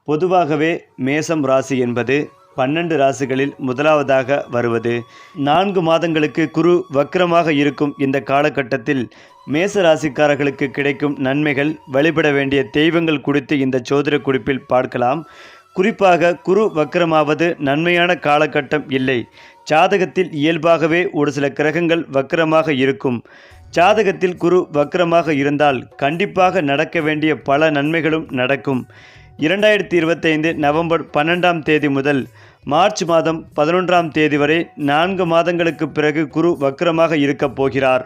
பொதுவாகவே மேசம் ராசி என்பது 12 ராசிகளில் முதலாவதாக வருவது. 4 மாதங்களுக்கு குரு வக்ரமாக இருக்கும் இந்த காலகட்டத்தில் மேச ராசிக்காரர்களுக்கு கிடைக்கும் நன்மைகள், வழிபட வேண்டிய தெய்வங்கள் குறித்து இந்த ஜோதிட குறிப்பில் பார்க்கலாம். குறிப்பாக குரு வக்ரமாவது நன்மையான காலகட்டம் இல்லை. ஜாதகத்தில் இயல்பாகவே ஒரு சில கிரகங்கள் வக்ரமாக இருக்கும். ஜாதகத்தில் குரு வக்ரமாக இருந்தால் கண்டிப்பாக நடக்க வேண்டிய பல நன்மைகளும் நடக்கும். 2025 நவம்பர் 12ஆம் தேதி முதல் மார்ச் மாதம் 11ஆம் தேதி வரை 4 மாதங்களுக்கு பிறகு குரு வக்ரமாக இருக்கப் போகிறார்.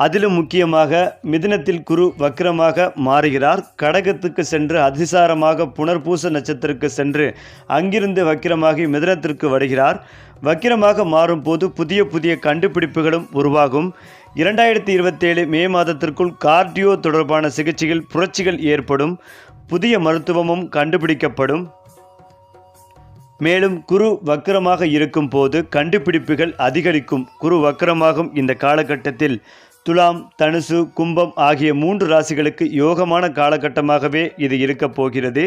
அதிலும் முக்கியமாக மிதுனத்தில் குரு வக்ரமாக மாறுகிறார். கடகத்துக்கு சென்று அதிசாரமாக புனர்பூச நட்சத்திரத்துக்கு சென்று அங்கிருந்து வக்கிரமாகி மிதுனத்திற்கு வருகிறார். வக்கிரமாக மாறும்போது புதிய புதிய கண்டுபிடிப்புகளும் உருவாகும். 2027 மே மாதத்திற்குள் கார்டியோ தொடர்பான சிகிச்சையில் புரட்சிகள் ஏற்படும். புதிய மருத்துவமும் கண்டுபிடிக்கப்படும். மேலும் குரு வக்ரமாக இருக்கும் போது கண்டுபிடிப்புகள் அதிகரிக்கும். குரு வக்ரமாகும் இந்த காலகட்டத்தில் துலாம், தனுசு, கும்பம் ஆகிய 3 ராசிகளுக்கு யோகமான காலகட்டமாகவே இது இருக்கப் போகிறது.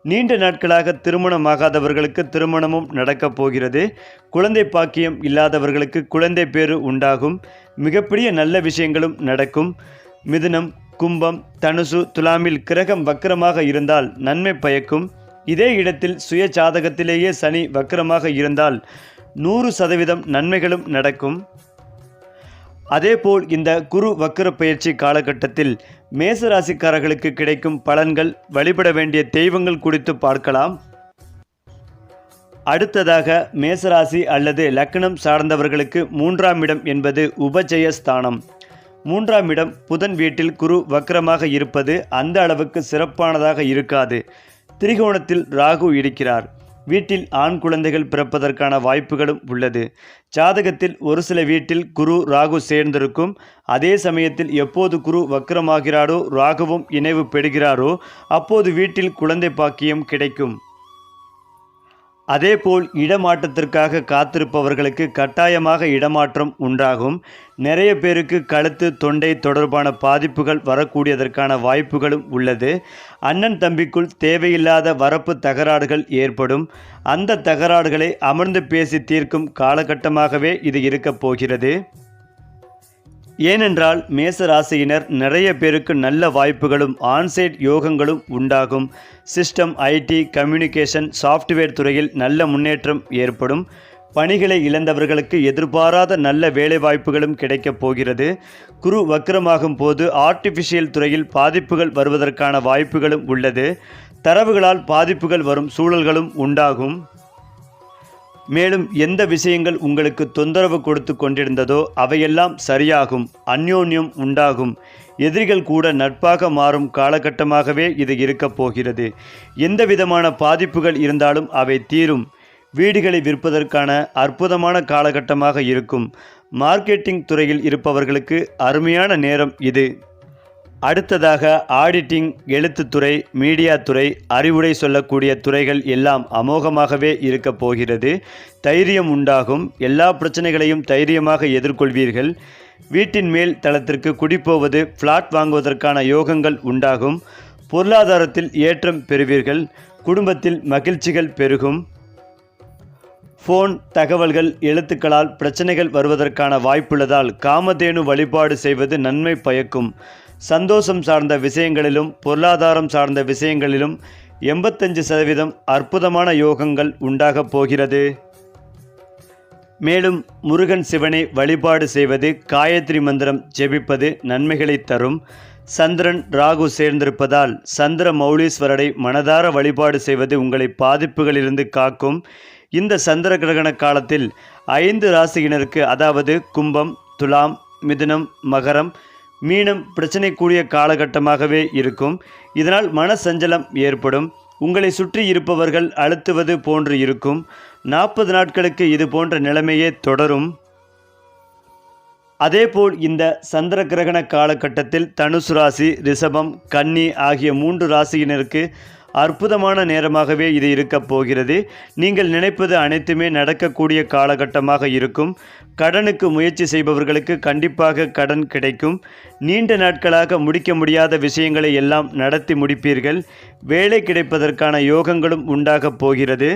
நீண்ட நாட்களாக திருமணமாகாதவர்களுக்கு திருமணமும் நடக்கப் போகிறது. குழந்தை பாக்கியம் இல்லாதவர்களுக்கு குழந்தை பேறு உண்டாகும். மிகப்பெரிய நல்ல விஷயங்களும் நடக்கும். மிதுனம், கும்பம், தனுசு, துலாமில் கிரகம் வக்ரமாக இருந்தால் நன்மை பயக்கும். இதே இடத்தில் சுய ஜாதகத்திலேயே சனி வக்ரமாக இருந்தால் 100% நன்மைகளும் நடக்கும். அதேபோல் இந்த குரு வக்ர பயிற்சி காலகட்டத்தில் மேசராசிக்காரர்களுக்கு கிடைக்கும் பலன்கள், வழிபட வேண்டிய தெய்வங்கள் குறித்து பார்க்கலாம். அடுத்ததாக மேசராசி அல்லது லக்னம் சார்ந்தவர்களுக்கு 3ஆம் இடம் என்பது உபஜயஸ்தானம். 3ஆம் இடம் புதன் வீட்டில் குரு வக்ரமாக இருப்பது அந்த அளவுக்கு சிறப்பானதாக இருக்காது. திரிகோணத்தில் ராகு இருக்கிறார். வீட்டில் ஆண் குழந்தைகள் பிறப்பதற்கான வாய்ப்புகளும் உள்ளது. ஜாதகத்தில் ஒரு சில வீட்டில் குரு ராகு சேர்ந்திருக்கும். அதே சமயத்தில் எப்போது குரு வக்ரமாகிறாரோ, ராகுவும் இணைவு பெறுகிறாரோ அப்போது வீட்டில் குழந்தை பாக்கியம் கிடைக்கும். அதேபோல் இடமாற்றத்திற்காக காத்திருப்பவர்களுக்கு கட்டாயமாக இடமாற்றம் உண்டாகும். நிறைய பேருக்கு கழுத்து, தொண்டை தொடர்பான பாதிப்புகள் வரக்கூடியதற்கான வாய்ப்புகளும் உள்ளது. அண்ணன் தம்பிக்குள் தேவையில்லாத வரப்பு தகராறுகள் ஏற்படும். அந்த தகராறுகளை அமர்ந்து பேசி தீர்க்கும் காலகட்டமாகவே இது இருக்கப் போகிறது. ஏனென்றால் மேச ராசியினர் நிறைய பேருக்கு நல்ல வாய்ப்புகளும் ஆன்சைட் யோகங்களும் உண்டாகும். சிஸ்டம், ஐடி, கம்யூனிகேஷன், சாஃப்ட்வேர் துறையில் நல்ல முன்னேற்றம் ஏற்படும். பணிகளை இழந்தவர்களுக்கு எதிர்பாராத நல்ல வேலைவாய்ப்புகளும் கிடைக்கப் போகிறது. குரு வக்ரமாகும் போது ஆர்டிஃபிஷியல் துறையில் பாதிப்புகள் வருவதற்கான வாய்ப்புகளும் உள்ளது. தரவுகளால் பாதிப்புகள் வரும் சூழல்களும் உண்டாகும். மேலும் எந்த விஷயங்கள் உங்களுக்கு தொந்தரவு கொடுத்து கொண்டிருந்ததோ அவையெல்லாம் சரியாகும். அந்யோன்யம் உண்டாகும். எதிரிகள் கூட நட்பாக மாறும் காலகட்டமாகவே இது இருக்கப் போகிறது. எந்த விதமான பாதிப்புகள் இருந்தாலும் அவை தீரும். வீடுகளை விற்பதற்கான அற்புதமான காலகட்டமாக இருக்கும். மார்க்கெட்டிங் துறையில் இருப்பவர்களுக்கு அருமையான நேரம் இது. அடுத்ததாக ஆடிட்டிங், எழுத்துத்துறை, மீடியா துறை, அறிவுரை சொல்லக்கூடிய துறைகள் எல்லாம் அமோகமாகவே இருக்கப் போகிறது. தைரியம் உண்டாகும். எல்லா பிரச்சனைகளையும் தைரியமாக எதிர்கொள்வீர்கள். வீட்டின் மேல் தளத்திற்கு குடிப்போவது, பிளாட் வாங்குவதற்கான யோகங்கள் உண்டாகும். பொருளாதாரத்தில் ஏற்றம் பெறுவீர்கள். குடும்பத்தில் மகிழ்ச்சிகள் பெருகும். ஃபோன் தகவல்கள், எழுத்துக்களால் பிரச்சனைகள் வருவதற்கான வாய்ப்புள்ளதால் காமதேனு வழிபாடு செய்வது நன்மை பயக்கும். சந்தோஷம் சார்ந்த விஷயங்களிலும் பொருளாதாரம் சார்ந்த விஷயங்களிலும் 85% அற்புதமான யோகங்கள் உண்டாகப் போகிறது. மேலும் முருகன் சிவனை வழிபாடு செய்வது, காயத்ரி மந்திரம் ஜெபிப்பது நன்மைகளை தரும். சந்திரன் ராகு சேர்ந்திருப்பதால் சந்திர மௌலீஸ்வரரை மனதார வழிபாடு செய்வது உங்களை பாதிப்புகளிலிருந்து காக்கும். இந்த சந்திர கிரகண காலத்தில் 5 ராசியினருக்கு, அதாவது கும்பம், துலாம், மிதுனம், மகரம், மீனம் பிரச்சனை கூடிய காலகட்டமாகவே இருக்கும். இதனால் மன சஞ்சலம் ஏற்படும். உங்களை சுற்றி இருப்பவர்கள் அழுத்துவது போன்று இருக்கும். 40 நாட்களுக்கு இது போன்ற நிலைமையே தொடரும். அதேபோல் இந்த சந்திர கிரகண காலகட்டத்தில் தனுசு ராசி, ரிஷபம், கன்னி ஆகிய 3 ராசியினருக்கு அற்புதமான நேரமாகவே இது இருக்கப் போகிறது. நீங்கள் நினைப்பது அனைத்துமே நடக்கக்கூடிய காலகட்டமாக இருக்கும். கடனுக்கு முயற்சி செய்பவர்களுக்கு கண்டிப்பாக கடன் கிடைக்கும். நீண்ட நாட்களாக முடிக்க முடியாத விஷயங்களை எல்லாம் நடத்தி முடிப்பீர்கள். வேலை கிடைப்பதற்கான யோகங்களும் உண்டாகப் போகிறது.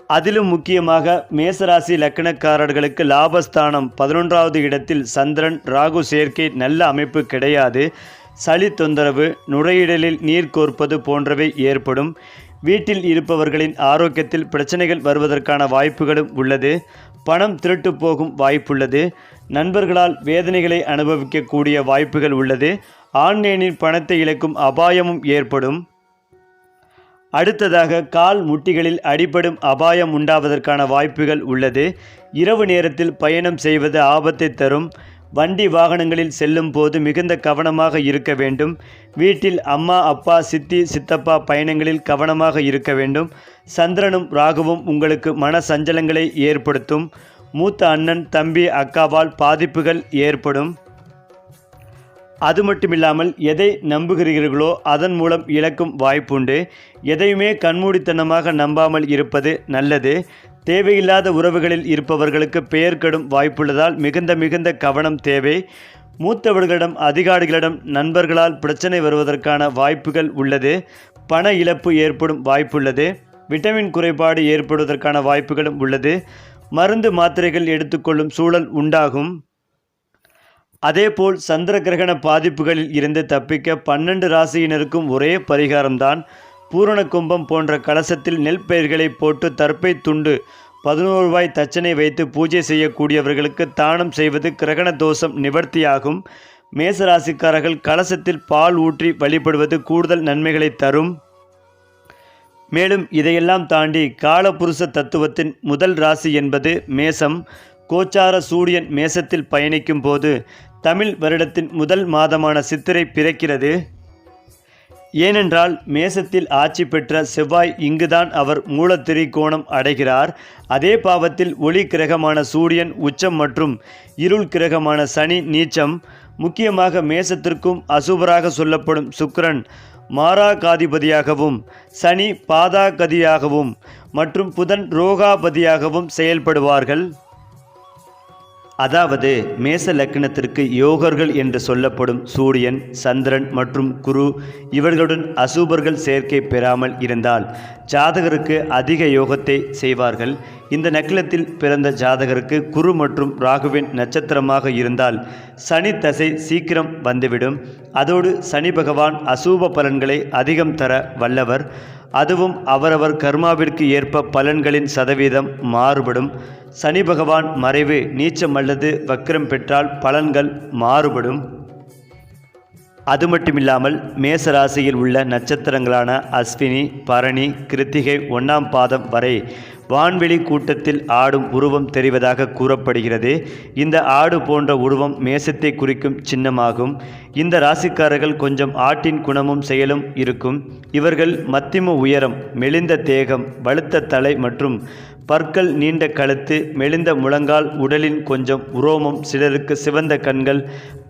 அதிலும் முக்கியமாக மேசராசி லக்னக்காரர்களுக்கு லாபஸ்தானம் 11வது இடத்தில் சந்திரன் ராகு சேர்க்கை நல்ல அமைப்பு கிடையாது. சளி தொந்தரவு, நுரையீரலில் நீர் கோர்ப்பது போன்றவை ஏற்படும். வீட்டில் இருப்பவர்களின் ஆரோக்கியத்தில் பிரச்சனைகள் வருவதற்கான வாய்ப்புகளும் உள்ளது. பணம் திருட்டு போகும் வாய்ப்புள்ளது. நண்பர்களால் வேதனைகளை அனுபவிக்கக்கூடிய வாய்ப்புகள் உள்ளது. ஆன்லைனில் பணத்தை இழக்கும் அபாயமும் ஏற்படும். அடுத்ததாக கால் முட்டிகளில் அடிபடும் அபாயம் உண்டாவதற்கான வாய்ப்புகள் உள்ளது. இரவு நேரத்தில் பயணம் செய்வது ஆபத்தை தரும். வண்டி வாகனங்களில் செல்லும் போது மிகுந்த கவனமாக இருக்க வேண்டும். வீட்டில் அம்மா, அப்பா, சித்தி, சித்தப்பா பயணங்களில் கவனமாக இருக்க வேண்டும். சந்திரனும் ராகுவும் உங்களுக்கு மன சஞ்சலங்களை ஏற்படுத்தும். மூத்த அண்ணன், தம்பி, அக்காவால் பாதிப்புகள் ஏற்படும். அது மட்டுமில்லாமல் எதை நம்புகிறீர்களோ அதன் மூலம் இழக்கும் வாய்ப்புண்டு. எதையுமே கண்மூடித்தனமாக நம்பாமல் இருப்பது நல்லது. தேவையில்லாத உறவுகளில் இருப்பவர்களுக்கு பெயர் கெடும் வாய்ப்புள்ளதால் மிகுந்த கவனம் தேவை. மூத்தவர்களிடம், அதிகாரிகளிடம், நண்பர்களால் பிரச்சனை வருவதற்கான வாய்ப்புகள் உள்ளது. பண இழப்பு ஏற்படும் வாய்ப்புள்ளது. விட்டமின் குறைபாடு ஏற்படுவதற்கான வாய்ப்புகளும் உள்ளது. மருந்து மாத்திரைகள் எடுத்துக்கொள்ளும் சூழல் உண்டாகும். அதேபோல் சந்திர கிரகண பாதிப்புகளில் இருந்து தப்பிக்க 12 ராசியினருக்கும் ஒரே பரிகாரம்தான். பூரண கும்பம் போன்ற கலசத்தில் நெல் பயிர்களை போட்டு தர்ப்பை துண்டு 11 ரூபாய் தட்சணை வைத்து பூஜை செய்யக்கூடியவர்களுக்கு தானம் செய்வது கிரகண தோஷம் நிவர்த்தியாகும். மேசராசிக்காரர்கள் கலசத்தில் பால் ஊற்றி வழிபடுவது கூடுதல் நன்மைகளை தரும். மேலும் இதையெல்லாம் தாண்டி காலபுருஷ தத்துவத்தின் முதல் ராசி என்பது மேசம். கோச்சார சூரியன் மேசத்தில் பயணிக்கும் போது தமிழ் வருடத்தின் முதல் மாதமான சித்திரை பிறக்கிறது. ஏனென்றால் மேசத்தில் ஆட்சி பெற்ற செவ்வாய் இங்குதான் அவர் மூல திரிகோணம் அடைகிறார். அதே பாவத்தில் ஒளி கிரகமான சூரியன் உச்சம் மற்றும் இருள் கிரகமான சனி நீச்சம். முக்கியமாக மேசத்திற்கும் அசுபராக சொல்லப்படும் சுக்கிரன் மாராகாதிபதியாகவும், சனி பாதாகதியாகவும் மற்றும் புதன் ரோகாபதியாகவும் செயல்படுவார்கள். அதாவது மேச லக்னத்திற்கு யோகர்கள் என்று சொல்லப்படும் சூரியன், சந்திரன் மற்றும் குரு இவர்களுடன் அசூபர்கள் சேர்க்கை பெறாமல் இருந்தால் ஜாதகருக்கு அதிக யோகத்தை செய்வார்கள். இந்த நக்லத்தில் பிறந்த ஜாதகருக்கு குரு மற்றும் ராகுவின் நட்சத்திரமாக இருந்தால் சனி தசை சீக்கிரம் வந்துவிடும். அதோடு சனி பகவான் அசூப பலன்களை அதிகம் தர வல்லவர். அதுவும் அவரவர் கர்மாவிற்கு ஏற்ப பலன்களின் சதவீதம் மாறுபடும். சனி பகவான் மறைவு, நீச்சம் அல்லது வக்ரம் பெற்றால் பலன்கள் மாறுபடும். அது மட்டுமில்லாமல் மேச ராசியில் உள்ள நட்சத்திரங்களான அஸ்வினி, பரணி, கிருத்திகை 1ஆம் பாதம் வரை வான்வெளி கூட்டத்தில் ஆடும் உருவம் தெரிவதாக கூறப்படுகிறது. இந்த ஆடு போன்ற உருவம் மேசத்தை குறிக்கும் சின்னமாகும். இந்த ராசிக்காரர்கள் கொஞ்சம் ஆட்டின் குணமும் செயலும் இருக்கும். இவர்கள் மத்திம உயரம், மெலிந்த தேகம், வலுத்த தலை மற்றும் பற்கள், நீண்ட கழுத்து, மெலிந்த முழங்கால், உடலின் கொஞ்சம் உரோமம், சிலருக்கு சிவந்த கண்கள்,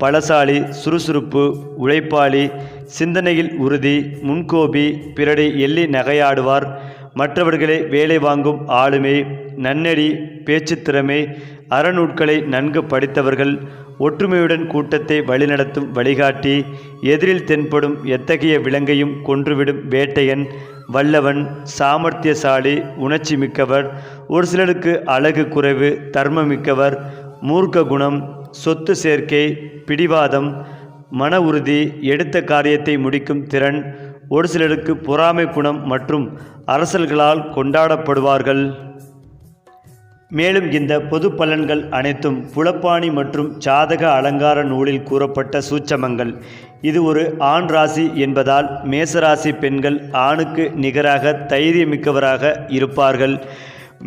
பலசாலி, சுறுசுறுப்பு, உழைப்பாளி, சிந்தனையில் உறுதி, முன்கோபி, பிறரை எள்ளி நகையாடுவார், மற்றவர்களை வேலை வாங்கும் ஆளுமை, நன்னெறி, பேச்சுத்திறமை, அறநூட்களை நன்கு படித்தவர்கள், ஒற்றுமையுடன் கூட்டத்தை வழிநடத்தும் வழிகாட்டி, எதிரில் தென்படும் எத்தகைய விலங்கையும் கொன்றுவிடும் வேட்டையன், வல்லவன், சாமர்த்தியசாலி, உணர்ச்சி மிக்கவர், ஒரு சிலருக்கு அழகு குறைவு, தர்மமிக்கவர், மூர்க்க குணம், சொத்து சேர்க்கை, பிடிவாதம், மன உறுதி, எடுத்த காரியத்தை முடிக்கும் திறன், ஒரு சிலருக்கு பொறாமை குணம் மற்றும் அரசர்களால் கொண்டாடப்படுவார்கள். மேலும் இந்த பொது பலன்கள் அனைத்தும் புலப்பாணி மற்றும் ஜாதக அலங்கார நூலில் கூறப்பட்ட சூட்சமங்கள். இது ஒரு ஆண் ராசி என்பதால் மேசராசி பெண்கள் ஆணுக்கு நிகராக தைரியமிக்கவராக இருப்பார்கள்.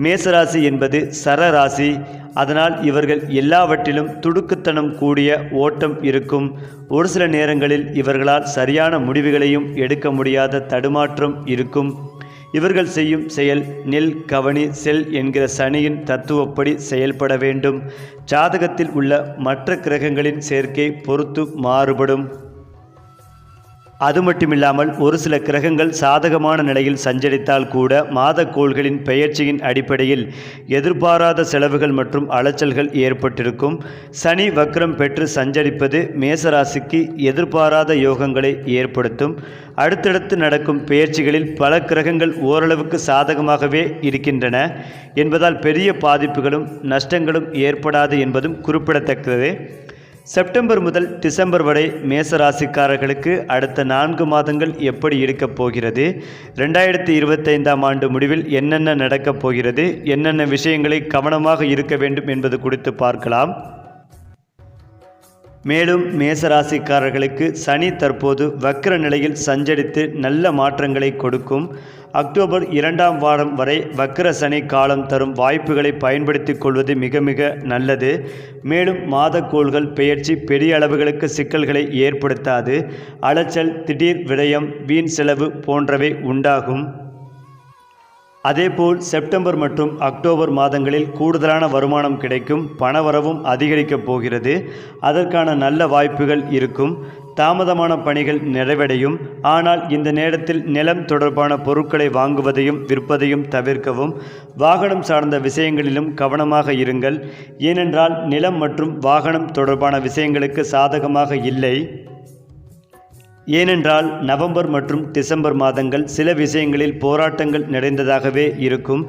மேசராசி என்பது சரராசி. அதனால் இவர்கள் எல்லாவற்றிலும் துடுக்குத்தனம் கூடிய ஓட்டம் இருக்கும். ஒரு சில நேரங்களில் இவர்களால் சரியான முடிவுகளையும் எடுக்க முடியாத தடுமாற்றம் இருக்கும். இவர்கள் செய்யும் செயல் நெல் கவனி செல் என்கிற சனியின் தத்துவப்படி செயல்பட வேண்டும். ஜாதகத்தில் உள்ள மற்ற கிரகங்களின் சேர்க்கை பொறுத்து மாறுபடும். அது மட்டுமில்லாமல் ஒரு சில கிரகங்கள் சாதகமான நிலையில் சஞ்சரித்தால் கூட மாதக்கோள்களின் பெயர்ச்சியின் அடிப்படையில் எதிர்பாராத செலவுகள் மற்றும் அலைச்சல்கள் ஏற்பட்டிருக்கும். சனி வக்ரம் பெற்று சஞ்சரிப்பது மேசராசிக்கு எதிர்பாராத யோகங்களை ஏற்படுத்தும். அடுத்தடுத்து நடக்கும் பெயர்ச்சிகளில் பல கிரகங்கள் ஓரளவுக்கு சாதகமாகவே இருக்கின்றன என்பதால் பெரிய பாதிப்புகளும் நஷ்டங்களும் ஏற்படாது என்பதும் குறிப்பிடத்தக்கது. செப்டம்பர் முதல் டிசம்பர் வரை மேசராசிக்காரர்களுக்கு அடுத்த 4 மாதங்கள் எப்படி இருக்கப் போகிறது, 2025ஆம் ஆண்டு முடிவில் என்னென்ன நடக்கப் போகிறது, என்னென்ன விஷயங்களை கவனமாக இருக்க வேண்டும் என்பது குறித்து பார்க்கலாம். மேலும் மேசராசிக்காரர்களுக்கு சனி தற்போது வக்ர நிலையில் சஞ்சரித்து நல்ல மாற்றங்களை கொடுக்கும். அக்டோபர் 2ஆம் வாரம் வரை வக்ர சனி காலம் தரும் வாய்ப்புகளை பயன்படுத்தி கொள்வது மிக மிக நல்லது. மேலும் மாதக்கோள்கள் பெயர்ச்சி பெரிய அளவுகளுக்கு சிக்கல்களை ஏற்படுத்தாது. அலைச்சல், திடீர் விரயம், வீண் செலவு போன்றவை உண்டாகும். அதேபோல் செப்டம்பர் மற்றும் அக்டோபர் மாதங்களில் கூடுதலான வருமானம் கிடைக்கும். பணவரவும் அதிகரிக்கப் போகிறது. அதற்கான நல்ல வாய்ப்புகள் இருக்கும். தாமதமான பணிகள் நிறைவடையும். ஆனால் இந்த நேரத்தில் நிலம் தொடர்பான பொருட்களை வாங்குவதையும் விற்பதையும் தவிர்க்கவும். வாகனம் சார்ந்த விஷயங்களிலும் கவனமாக இருங்கள். ஏனென்றால் நிலம் மற்றும் வாகனம் தொடர்பான விஷயங்களுக்கு சாதகமாக இல்லை. ஏனென்றால் நவம்பர் மற்றும் டிசம்பர் மாதங்கள் சில விஷயங்களில் போராட்டங்கள் நிறைந்ததாகவே இருக்கும்.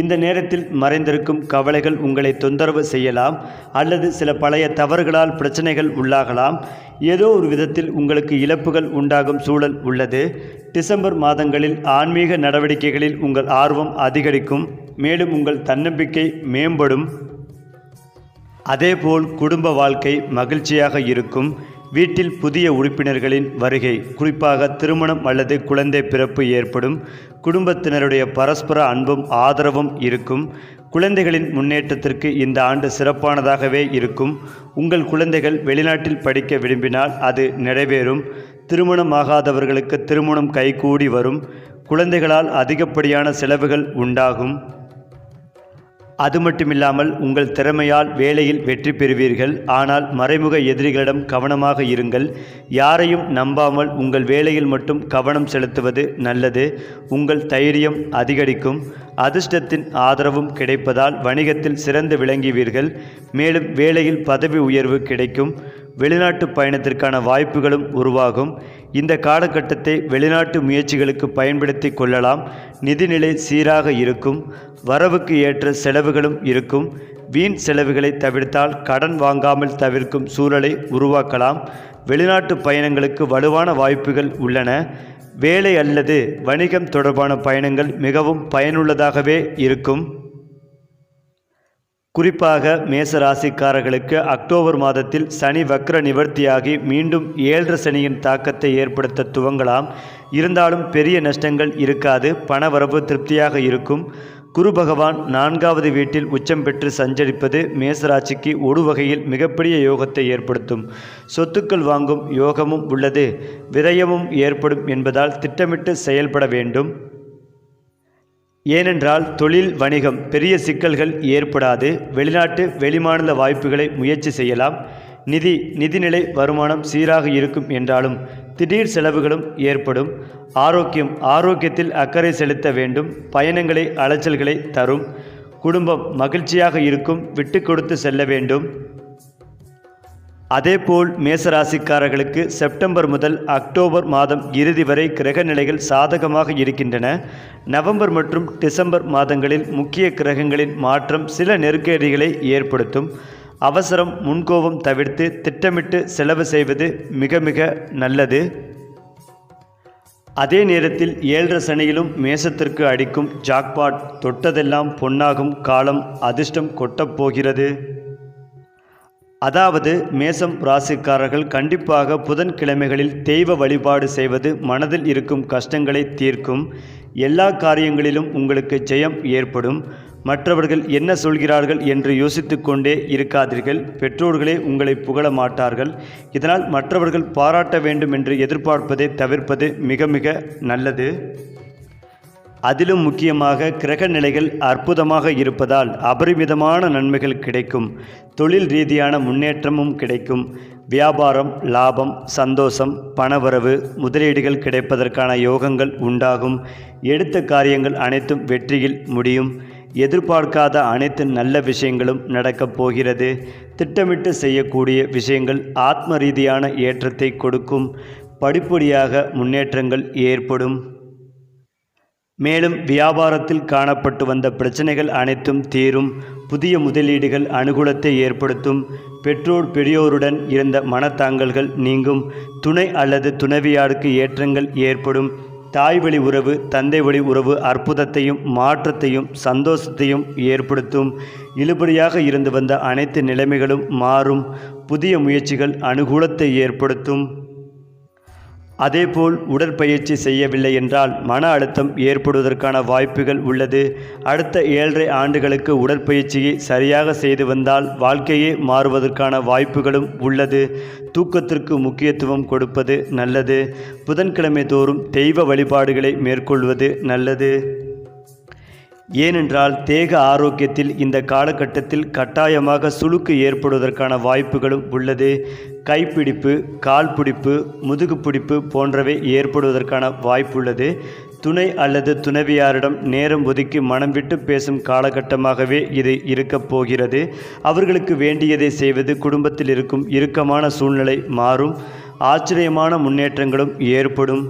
இந்த நேரத்தில் மறைந்திருக்கும் கவலைகள் உங்களை தொந்தரவு செய்யலாம் அல்லது சில பழைய தவறுகளால் பிரச்சனைகள் உள்ளாகலாம். ஏதோ ஒரு விதத்தில் உங்களுக்கு இழப்புகள் உண்டாகும் சூழல் உள்ளது. டிசம்பர் மாதங்களில் ஆன்மீக நடவடிக்கைகளில் உங்கள் ஆர்வம் அதிகரிக்கும். மேலும் உங்கள் தன்னம்பிக்கை மேம்படும். அதேபோல் குடும்ப வாழ்க்கை மகிழ்ச்சியாக இருக்கும். வீட்டில் புதிய உறுப்பினர்களின் வருகை, குறிப்பாக திருமணம் அல்லது குழந்தை பிறப்பு ஏற்படும். குடும்பத்தினருடைய பரஸ்பர அன்பும் ஆதரவும் இருக்கும். குழந்தைகளின் முன்னேற்றத்திற்கு இந்த ஆண்டு சிறப்பானதாகவே இருக்கும். உங்கள் குழந்தைகள் வெளிநாட்டில் படிக்க விரும்பினால் அது நிறைவேறும். திருமணமாகாதவர்களுக்கு திருமணம் கைகூடி வரும். குழந்தைகளால் அதிகப்படியான செலவுகள் உண்டாகும். அது மட்டுமில்லாமல் உங்கள் திறமையால் வேலையில் வெற்றி பெறுவீர்கள். ஆனால் மறைமுக எதிரிகளிடம் கவனமாக இருங்கள். யாரையும் நம்பாமல் உங்கள் வேலையில் மட்டும் கவனம் செலுத்துவது நல்லது. உங்கள் தைரியம் அதிகரிக்கும். அதிர்ஷ்டத்தின் ஆதரவும் கிடைப்பதால் வணிகத்தில் சிறந்து விளங்குவீர்கள். மேலும் வேலையில் பதவி உயர்வு கிடைக்கும். வெளிநாட்டு பயணத்திற்கான வாய்ப்புகளும் உருவாகும். இந்த காலகட்டத்தை வெளிநாட்டு முயற்சிகளுக்கு பயன்படுத்தி கொள்ளலாம். நிதிநிலை சீராக இருக்கும். வரவுக்கு ஏற்ற செலவுகளும் இருக்கும். வீண் செலவுகளை தவிர்த்தால் கடன் வாங்காமல் தவிர்க்கும் சூழலை உருவாக்கலாம். வெளிநாட்டு பயணங்களுக்கு வலுவான வாய்ப்புகள் உள்ளன. வேலை அல்லது வணிகம் தொடர்பான பயணங்கள் மிகவும் பயனுள்ளதாகவே இருக்கும். குறிப்பாக மேச ராசிக்காரர்களுக்கு அக்டோபர் மாதத்தில் சனி வக்ர நிவர்த்தியாகி மீண்டும் 7 சனியின் தாக்கத்தை ஏற்படுத்த துவங்கலாம். இருந்தாலும் பெரிய நஷ்டங்கள் இருக்காது. பணவரவு திருப்தியாக இருக்கும். குரு பகவான் 4வது வீட்டில் உச்சம் பெற்று சஞ்சரிப்பது மேசராசிக்கு ஒரு வகையில் மிகப்பெரிய யோகத்தை ஏற்படுத்தும். சொத்துக்கள் வாங்கும் யோகமும் உள்ளது. விரயமும் ஏற்படும் என்பதால் திட்டமிட்டு செயல்பட வேண்டும். ஏனென்றால் தொழில் வணிகம் பெரிய சிக்கல்கள் ஏற்படாது. வெளிநாட்டு வெளிமாநில வாய்ப்புகளை முயற்சி செய்யலாம். நிதிநிலை வருமானம் சீராக இருக்கும் என்றாலும் திடீர் செலவுகளும் ஏற்படும். ஆரோக்கியத்தில் அக்கறை செலுத்த வேண்டும். பயணங்களை அலைச்சல்களை தரும். குடும்பம் மகிழ்ச்சியாக இருக்கும். விட்டு கொடுத்து செல்ல வேண்டும். அதேபோல் மேசராசிக்காரர்களுக்கு செப்டம்பர் முதல் அக்டோபர் மாதம் இறுதி வரை கிரக நிலைகள் சாதகமாக இருக்கின்றன. நவம்பர் மற்றும் டிசம்பர் மாதங்களில் முக்கிய கிரகங்களின் மாற்றம் சில நெருக்கடிகளை ஏற்படுத்தும். அவசரம், முன்கோபம் தவிர்த்து திட்டமிட்டு செலவு செய்வது மிக மிக நல்லது. அதே நேரத்தில் 7 சனியிலும் மேசத்திற்கு அடிக்கும் ஜாக்பாட். தொட்டதெல்லாம் பொன்னாகும் காலம் அதிர்ஷ்டம் கொட்டப்போகிறது. அதாவது மேசம் ராசிக்காரர்கள் கண்டிப்பாக புதன்கிழமைகளில் தெய்வ வழிபாடு செய்வது மனதில் இருக்கும் கஷ்டங்களை தீர்க்கும். எல்லா காரியங்களிலும் உங்களுக்கு ஜெயம் ஏற்படும். மற்றவர்கள் என்ன சொல்கிறார்கள் என்று யோசித்து கொண்டே இருக்காதீர்கள். பெற்றோர்களே உங்களை புகழ மாட்டார்கள். இதனால் மற்றவர்கள் பாராட்ட வேண்டும் என்று எதிர்பார்ப்பதை தவிர்ப்பது மிக மிக நல்லது. அதிலும் முக்கியமாக கிரக நிலைகள் அற்புதமாக இருப்பதால் அபரிமிதமான நன்மைகள் கிடைக்கும். தொழில் ரீதியான முன்னேற்றமும் கிடைக்கும். வியாபாரம், லாபம், சந்தோஷம், பணவரவு, முதலீடுகள் கிடைப்பதற்கான யோகங்கள் உண்டாகும். எடுத்த காரியங்கள் அனைத்தும் வெற்றியில் முடியும். எதிர்பார்க்காத அனைத்து நல்ல விஷயங்களும் நடக்கப் போகிறது. திட்டமிட்டு செய்யக்கூடிய விஷயங்கள் ஆத்ம ரீதியான ஏற்றத்தை கொடுக்கும். படிப்படியாக முன்னேற்றங்கள் ஏற்படும். மேலும் வியாபாரத்தில் காணப்பட்டு வந்த பிரச்சனைகள் அனைத்தும் தீரும். புதிய முதலீடுகள் அனுகூலத்தை ஏற்படுத்தும். பெரியோருடன் இருந்த மனத்தாங்கல்கள் நீங்கும். துணை அல்லது துணைவியாருக்கு ஏற்றங்கள் ஏற்படும். தாய் வழி உறவு, தந்தை வழி உறவு அற்புதத்தையும் மாற்றத்தையும் சந்தோஷத்தையும் ஏற்படுத்தும். இழுபறியாக இருந்து வந்த அனைத்து நிலைமைகளும் மாறும். புதிய முயற்சிகள் அனுகூலத்தை ஏற்படுத்தும். அதேபோல் உடற்பயிற்சி செய்யவில்லை என்றால் மன அழுத்தம் ஏற்படுவதற்கான வாய்ப்புகள் உள்ளது. அடுத்த 7.5 ஆண்டுகளுக்கு உடற்பயிற்சியை சரியாக செய்து வந்தால் வாழ்க்கையே மாறுவதற்கான வாய்ப்புகளும் உள்ளது. தூக்கத்திற்கு முக்கியத்துவம் கொடுப்பது நல்லது. புதன்கிழமை தோறும் தெய்வ வழிபாடுகளை மேற்கொள்வது நல்லது. ஏனென்றால் தேக ஆரோக்கியத்தில் இந்த காலகட்டத்தில் கட்டாயமாக சுளுக்கு ஏற்படுவதற்கான வாய்ப்புகளும் உள்ளது. கைப்பிடிப்பு, கால் பிடிப்பு, முதுகு பிடிப்பு போன்றவை ஏற்படுவதற்கான வாய்ப்புள்ளது. துணை அல்லது துணைவியாரிடம் நேரம் ஒதுக்கி மனம் விட்டு பேசும் காலகட்டமாகவே இது இருக்கப் போகிறது. அவர்களுக்கு வேண்டியதை செய்வது குடும்பத்தில் இருக்கும் இறுக்கமான சூழ்நிலை மாறும். ஆச்சரியமான முன்னேற்றங்களும் ஏற்படும்.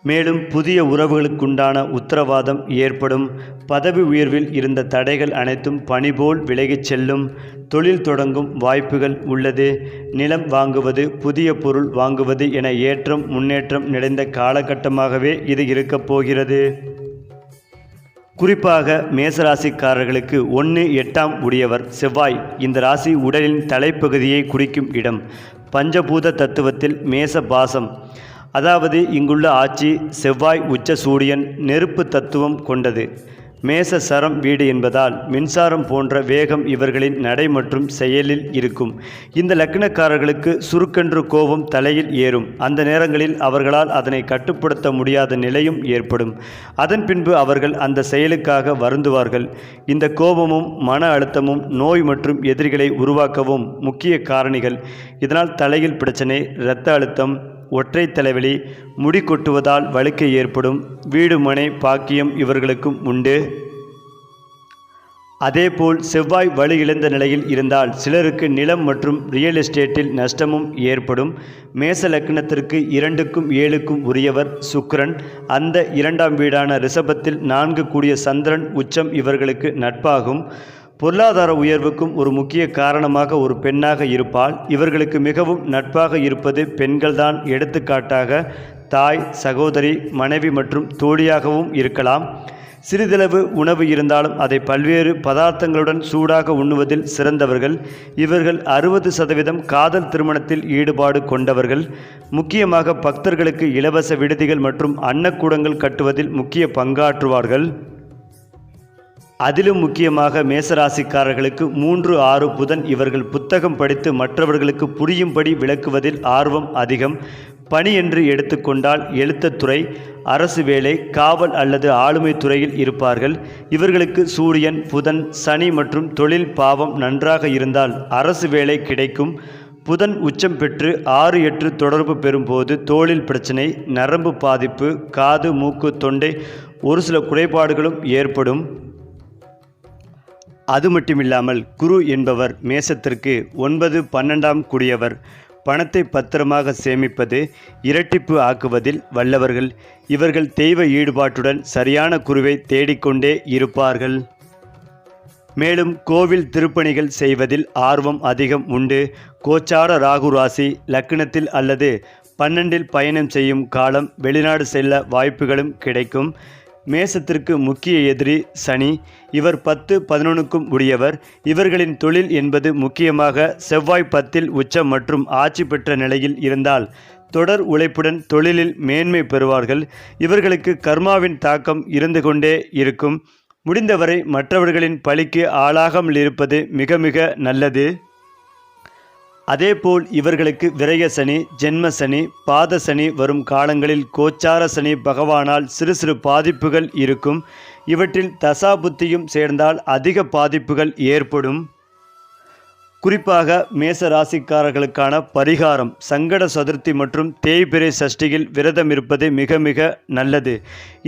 மேலும் புதிய உறவுகளுக்குண்டான உத்தரவாதம் ஏற்படும். பதவி உயர்வில் இருந்த தடைகள் அனைத்தும் பனிபோல் விலகிச் செல்லும். தொழில் தொடங்கும் வாய்ப்புகள் உள்ளது. நிலம் வாங்குவது, புதிய பொருள் வாங்குவது என ஏற்றம் முன்னேற்றம் நிறைந்த காலகட்டமாகவே இது இருக்கப் போகிறது. குறிப்பாக மேசராசிக்காரர்களுக்கு 1-8 உடையவர் செவ்வாய். இந்த ராசி உடலின் தலைப்பகுதியை குறிக்கும் இடம். பஞ்சபூத தத்துவத்தில் மேச பாசம், அதாவது இங்குள்ள ஆட்சி செவ்வாய் உச்ச சூரியன் நெருப்பு தத்துவம் கொண்டது. மேச சரம் வீடு என்பதால் மின்சாரம் போன்ற வேகம் இவர்களின் நடை மற்றும் செயலில் இருக்கும். இந்த லக்னக்காரர்களுக்கு சுருக்கென்று கோபம் தலையில் ஏறும். அந்த நேரங்களில் அவர்களால் அதனை கட்டுப்படுத்த முடியாத நிலையும் ஏற்படும். அதன் பின்பு அவர்கள் அந்த செயலுக்காக வருந்துவார்கள். இந்த கோபமும் மன அழுத்தமும் நோய் மற்றும் எதிரிகளை உருவாக்கவும் முக்கிய காரணிகள். இதனால் தலையில் பிரச்சனை, இரத்த அழுத்தம், ஒற்றை தலைவலி, முடி கொட்டுவதால் வழுக்கை ஏற்படும். வீடு மனை பாக்கியம் இவர்களுக்கும் உண்டு. அதேபோல் செவ்வாய் வலு இழந்த நிலையில் இருந்தால் சிலருக்கு நிலம் மற்றும் ரியல் எஸ்டேட்டில் நஷ்டமும் ஏற்படும். மேச லக்னத்திற்கு 2க்கும் 7க்கும் உரியவர் சுக்கிரன். அந்த 2ஆம் வீடான ரிஷபத்தில் 4 கூடிய சந்திரன் உச்சம் இவர்களுக்கு நட்பாகும். பொருளாதார உயர்வுக்கும் ஒரு முக்கிய காரணமாக ஒரு பெண்ணாக இருப்பால் இவர்களுக்கு மிகவும் நட்பாக இருப்பது பெண்கள்தான். எடுத்துக்காட்டாக தாய், சகோதரி, மனைவி மற்றும் தோழியாகவும் இருக்கலாம். சிறிதளவு உணவு இருந்தாலும் அதை பல்வேறு பதார்த்தங்களுடன் சூடாக உண்ணுவதில் சிறந்தவர்கள். இவர்கள் 60% காதல் திருமணத்தில் ஈடுபாடு கொண்டவர்கள். முக்கியமாக பக்தர்களுக்கு இலவச விடுதிகள் மற்றும் அன்னக்கூடங்கள் கட்டுவதில் முக்கிய பங்காற்றுவார்கள். அதிலும் முக்கியமாக மேசராசிக்காரர்களுக்கு 3-6 புதன். இவர்கள் புத்தகம் படித்து மற்றவர்களுக்கு புரியும்படி விளக்குவதில் ஆர்வம் அதிகம். பணி என்று எடுத்துக்கொண்டால் எழுத்துத்துறை, அரசு வேலை, காவல் அல்லது ஆளுமை துறையில் இருப்பார்கள். இவர்களுக்கு சூரியன், புதன், சனி மற்றும் தொழில் பாவம் நன்றாக இருந்தால் அரசு வேலை கிடைக்கும். புதன் உச்சம் பெற்று 6-8 தொடர்பு பெறும்போது தோளில் பிரச்சனை, நரம்பு பாதிப்பு, காது, மூக்கு, தொண்டை ஒரு சில குறைபாடுகளும் ஏற்படும். அது மட்டுமில்லாமல் குரு என்பவர் மேசத்திற்கு 9-12ஆம் கூடியவர். பணத்தை பத்திரமாக சேமிப்பது, இரட்டிப்பு ஆக்குவதில் வல்லவர்கள். இவர்கள் தெய்வ ஈடுபாட்டுடன் சரியான குருவை தேடிக்கொண்டே இருப்பார்கள். மேலும் கோவில் திருப்பணிகள் செய்வதில் ஆர்வம் அதிகம் உண்டு. கோச்சார ராகு ராசி லக்னத்தில் அல்லது 12இல் பயணம் செய்யும் காலம் வெளிநாடு செல்ல வாய்ப்புகளும் கிடைக்கும். மேசத்திற்கு முக்கிய எதிரி சனி. இவர் 10-11க்கும் உடையவர். இவர்களின் தொழில் என்பது முக்கியமாக செவ்வாய் 10இல் உச்சம் மற்றும் ஆட்சி பெற்ற நிலையில் இருந்தால் தொடர் உழைப்புடன் தொழிலில் மேன்மை பெறுவார்கள். இவர்களுக்கு கர்மாவின் தாக்கம் இருந்து கொண்டே இருக்கும். முடிந்தவரை மற்றவர்களின் பழிக்கு ஆளாகாமல் இருப்பது மிக மிக நல்லது. அதேபோல் இவர்களுக்கு விரய சனி, ஜென்ம சனி, பாத சனி வரும் காலங்களில் கோச்சார சனி பகவானால் சிறு சிறு பாதிப்புகள் இருக்கும். இவற்றில் தசாபுத்தியும் சேர்ந்தால் அதிக பாதிப்புகள் ஏற்படும். குறிப்பாக மேச ராசிக்காரர்களுக்கான பரிகாரம் சங்கட சதுர்த்தி மற்றும் தேய்பிறை சஷ்டியில் விரதம் இருப்பது மிக மிக நல்லது.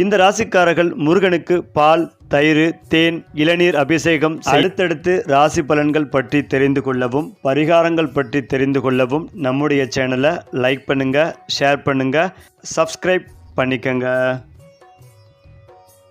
இந்த ராசிக்காரர்கள் முருகனுக்கு பால், தயிர், தேன், இளநீர் அபிஷேகம். அடுத்தடுத்து ராசி பலன்கள் பற்றி தெரிந்து கொள்ளவும் பரிகாரங்கள் பற்றி தெரிந்து கொள்ளவும் நம்முடைய சேனலை லைக் பண்ணுங்கள், ஷேர் பண்ணுங்கள், சப்ஸ்கிரைப் பண்ணிக்கங்க.